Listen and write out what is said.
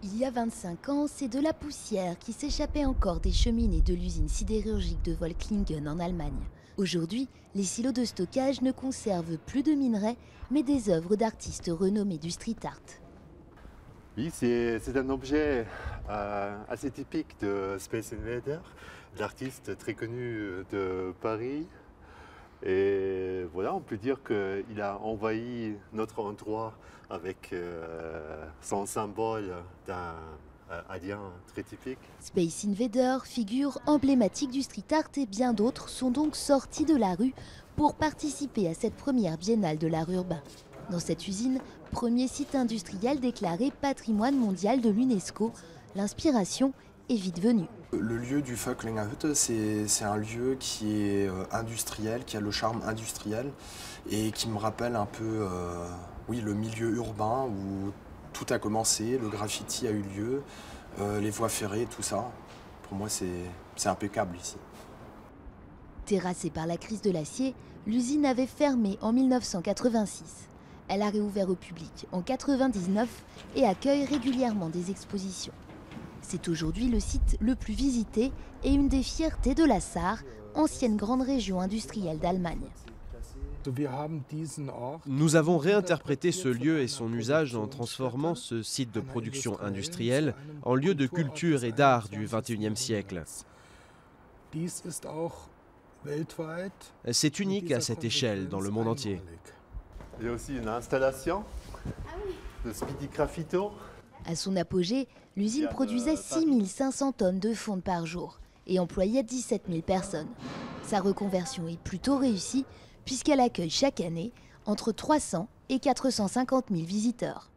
Il y a 25 ans, c'est de la poussière qui s'échappait encore des cheminées de l'usine sidérurgique de Volklingen en Allemagne. Aujourd'hui, les silos de stockage ne conservent plus de minerais, mais des œuvres d'artistes renommés du street art. Oui, c'est un objet assez typique de Space Invader, l'artiste très connu de Paris. Et voilà, on peut dire qu'il a envahi notre endroit avec son symbole d'un alien très typique. Space Invader, figure emblématique du street art, et bien d'autres sont donc sortis de la rue pour participer à cette première biennale de l'art urbain. Dans cette usine, premier site industriel déclaré patrimoine mondial de l'UNESCO, l'inspiration est vite venue. Le lieu du Völklinger Hütte, c'est un lieu qui est industriel, qui a le charme industriel et qui me rappelle un peu oui, le milieu urbain où tout a commencé, le graffiti a eu lieu, les voies ferrées, tout ça. Pour moi, c'est impeccable ici. Terrassée par la crise de l'acier, l'usine avait fermé en 1986. Elle a réouvert au public en 1999 et accueille régulièrement des expositions. C'est aujourd'hui le site le plus visité et une des fiertés de la Saar, ancienne grande région industrielle d'Allemagne. Nous avons réinterprété ce lieu et son usage en transformant ce site de production industrielle en lieu de culture et d'art du XXIe siècle. C'est unique à cette échelle dans le monde entier. Il y a aussi une installation de Speedy Graffito. À son apogée, l'usine produisait 6500 tonnes de fonte par jour et employait 17 000 personnes. Sa reconversion est plutôt réussie puisqu'elle accueille chaque année entre 300 et 450 000 visiteurs.